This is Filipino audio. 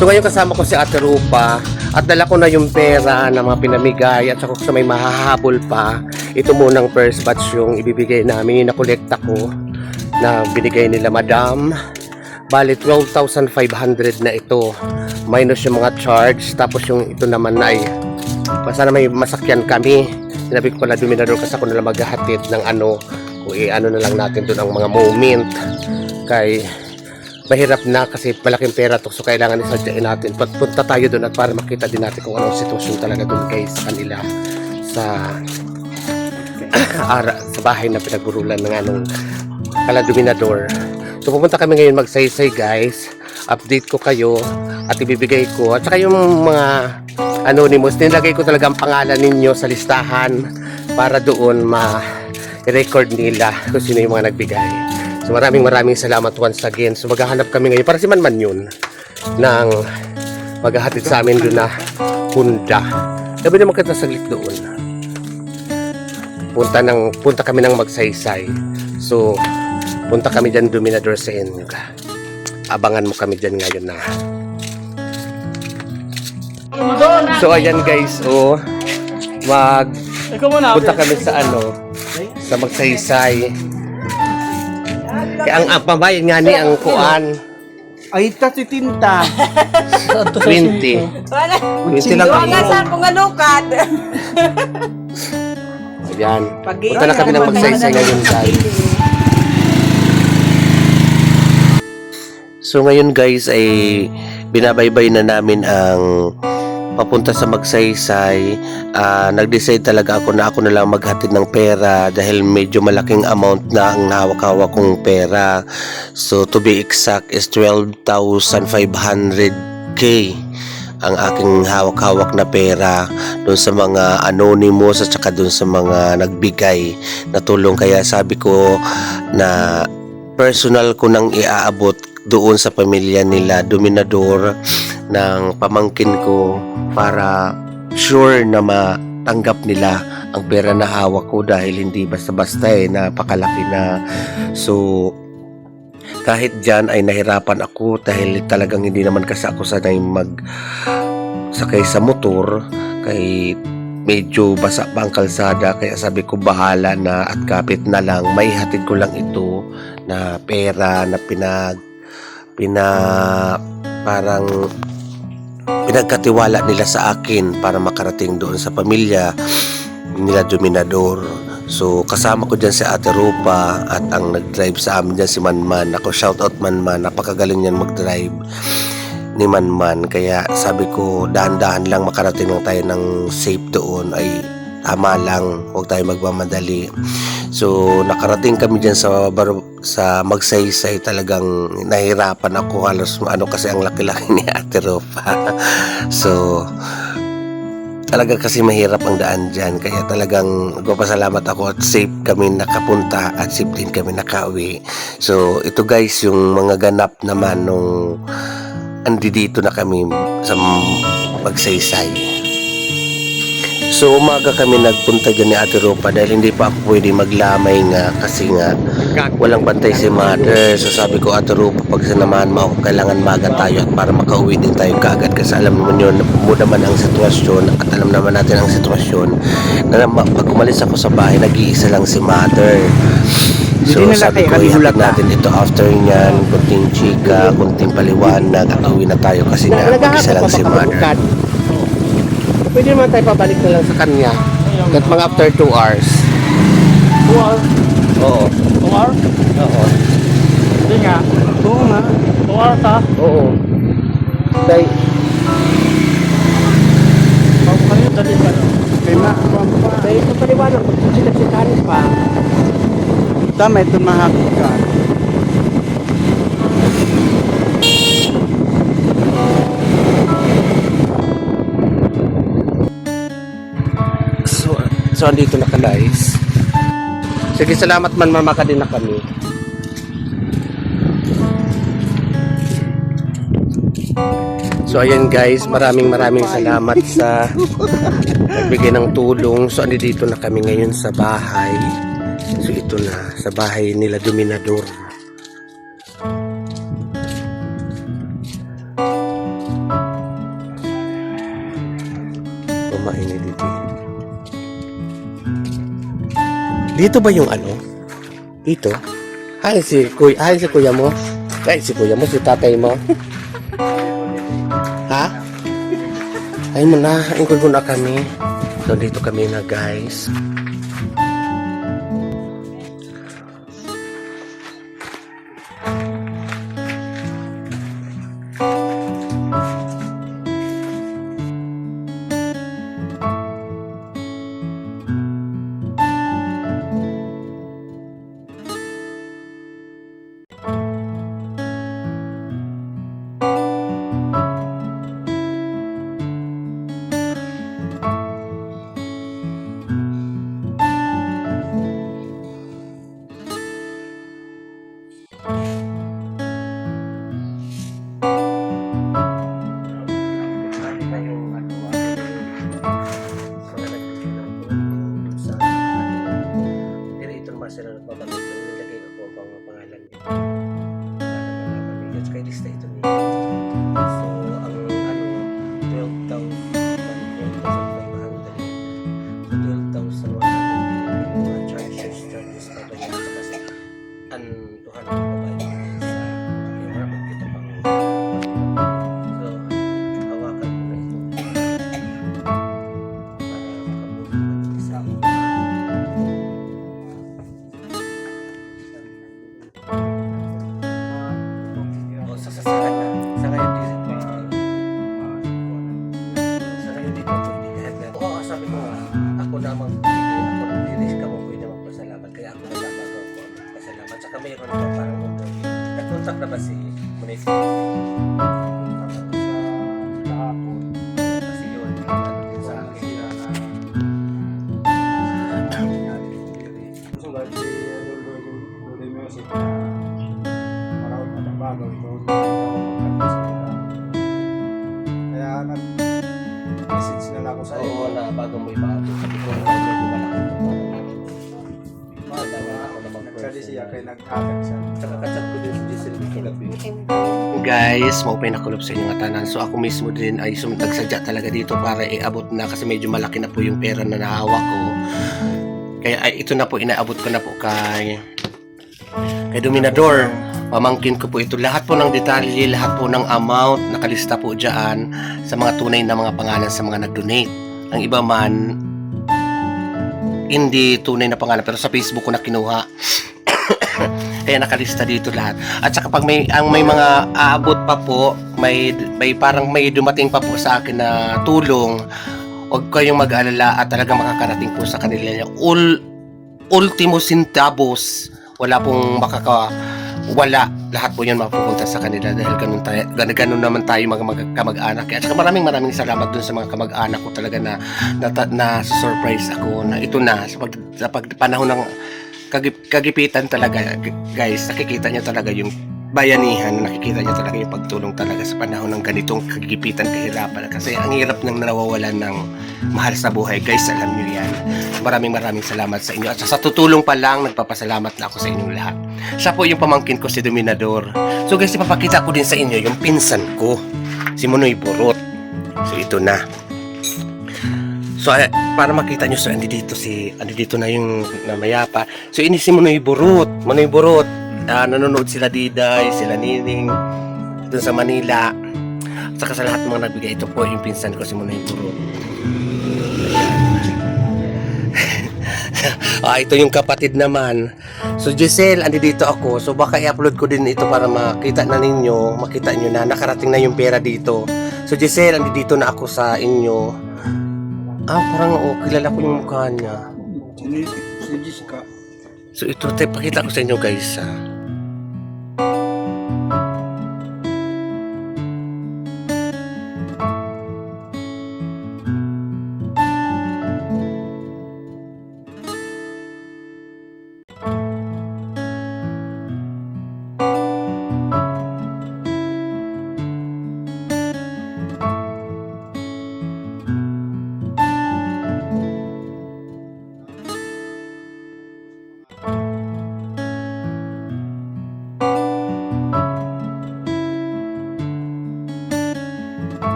So ngayon kasama ko si Ate Rupa at dala ko na yung pera na mga pinamigay at saka sa may mahahabol pa. Ito munang first batch yung ibibigay namin, yung nakolekta ko na binigay nila Madam. Bali 12,500 na ito minus yung mga charge, tapos yung ito naman ay basta na may masakyan kami. Sinabi ko pala Dominador kasi ako nalang maghahatid ng ano, kung i-ano na lang natin doon ang mga moment kay mahirap na kasi malaking pera to, so kailangan isadyain natin. Punta tayo doon at para makita din natin kung anong sitwasyon talaga doon guys sa kanila sa sa bahay na pinagburulan ng anong kala Dominador. So pupunta kami ngayon magsaysay guys, update ko kayo at ibibigay ko at saka yung mga anonymous, nilagay ko talaga ang pangalan ninyo sa listahan para doon ma-record nila kung sino yung mga nagbigay. So maraming salamat once again. So maghahanap kami ngayon para si Manman yun ng maghahatid sa amin doon na Honda. Sabi naman kita saglit doon. Punta kami ng magsaysay. So punta kami dyan Dominador sa inyo. Abangan mo kami dyan ngayon na. So ayan guys, punta kami sa sa magsaysay. Kaya ang pambayad nga ni ang kuan ay si tinta 20 lang nga sa kung anukad. ayan, punta na kami ng magsaysay ngayon guys. So ngayon guys ay binabaybay na namin ang papunta sa magsaysay. Nag-decide talaga ako na lang maghatid ng pera dahil medyo malaking amount na ang hawak-hawak kong pera. So to be exact is 12,500k ang aking hawak-hawak na pera doon sa mga anonymous at saka doon sa mga nagbigay na tulong. Kaya sabi ko na personal ko nang iaabot doon sa pamilya nila Dominador ng pamangkin ko para sure na matanggap nila ang pera na hawak ko dahil hindi basta-basta napakalaki na. So kahit dyan ay nahirapan ako dahil talagang hindi naman kasi ako sanay sakay sa motor kay medyo basa pa ang kalsada, kaya sabi ko bahala na at kapit na lang, maihatid ko lang ito na pera na parang pinagkatiwala nila sa akin para makarating doon sa pamilya nila Dominador. So kasama ko dyan si Ate Rupa at ang nag-drive sa amin dyan si Manman. Ako shoutout Manman, napakagaling yan mag-drive ni Manman. Kaya sabi ko dahan-dahan lang, makarating lang tayo ng safe doon ay tama lang, huwag tayo magmamadali. So nakarating kami dyan sa magsaysay. Talagang nahirapan ako halos kasi ang laki-laki ni Ate Rupa. So talaga kasi mahirap ang daan dyan, kaya talagang nagpapasalamat ako at safe kami nakapunta at safe din kami nakauwi. So ito guys yung mga ganap naman nung andito na kami sa magsaysay. So umaga kami nagpunta dyan ni Ate Rupa dahil hindi pa ako pwede maglamay nga kasi nga walang bantay si Mother. So sabi ko, Ate Rupa, pag sinamahan mo ako, kailangan maga tayo at para makauwi din tayo kaagad kasi alam naman yun mo naman ang sitwasyon at alam naman natin ang sitwasyon na pag umalis ako sa bahay nag-iisa lang si Mother. So sabi ko, ihatid natin ito after nyan, kunting chika, kunting paliwanag at uwi na tayo kasi nga mag-isa lang si Mother. Pwede naman tayo pabalik na lang sa kanya. At mga after 2 hours. 2 hours? Oo. 2 hours? Oo. Hindi nga. Oo nga. 2 hours ha? Oo. Dahil Bago kayo, dali ka na. Kaya dahil sa paliwanag, sila-sikarin pa. Tama, ito mahapit ka. So andito na ka guys. Sige, salamat man, mamaka din na kami. So ayan guys, maraming salamat sa nagbigay ng tulong. So andito na kami ngayon sa bahay. So ito na, sa bahay nila Dominador. mainit dito. Dito ba yung ano? Dito? Hi si kuya mo. Ay, si kuya mo, si tatay mo. Ha? Ay mo na, ingkod mo na kami. So, dito kami na, guys. Sila nagpapagod ko, nilagay ko po ang pangalan dito para malaman ninyo. At kaya lista ito niyo. So, ang ano, 12,500. So, 12,100 yung mga charges pa ba yan. Kasi, ang 200 pa ba yun sa camera, magkita pang so, hawakan mo na ito para makabuti sa mayroon pa parang nag-contact na ba si Munisip? Kasi yun, ano din sa akin kaya nag-message na lang ako sa iyo. Oo na, bago mo ipaabot. Sabi ko, Nagsabi siya kaya nag-hatak siya. tsaka kachat ko din si Giselle kagabi. Guys, maupay na kulop sa inyong atanan. So ako mismo din ay nagsadya talaga dito para iabot na kasi medyo malaki na po yung pera na nahawak ko. Kaya ay, ito na po, inaabot ko na po kay Dominador. Pamangkin ko po ito. Lahat po ng detalye, lahat po ng amount, nakalista po dyan sa mga tunay na mga pangalan sa mga nag-donate. Ang iba man, hindi tunay na pangalan pero sa Facebook ko na kinuha. Kaya nakalista dito lahat. At saka pag may mga aabot pa po, may parang may dumating pa po sa akin na tulong, huwag kayong mag-alala at talagang makakarating po sa kanila. Ultimo centavos, wala pong wala. Lahat po yun mapupunta sa kanila dahil ganun naman tayo mga kamag-anak. At saka maraming salamat dun sa mga kamag-anak ko talaga na surprise ako na ito na sa panahon ng kagipitan talaga, guys. Nakikita niyo talaga yung bayanihan, nakikita niyo talaga yung pagtulong talaga sa panahon ng ganitong kagipitan, kahirapan. Kasi ang hirap nang nawawalan ng mahal sa buhay, guys. Alam niyo yan. Maraming salamat sa inyo. At sa tutulong pa lang, nagpapasalamat na ako sa inyong lahat. Siya po yung pamangkin ko, si Dominador. So guys, ipapakita ko din sa inyo yung pinsan ko, si Monoy Burot. So ito na. So para makita nyo, so andito na yung namayapa. So ini si Monoy Burot. Nanonood sila Diday, sila Nining doon sa Manila. At saka sa lahat ng mga nagbigay, ito po yung pinsan ko, si Monoy Burot. Ito yung kapatid naman. So Giselle, andito ako. So baka i-upload ko din ito para makita nyo na nakarating na yung pera dito. So Giselle, andito na ako sa inyo. Parang kilala ko yung mukha niya. Si Jessica. So ito, pakita ko sa inyo, guys.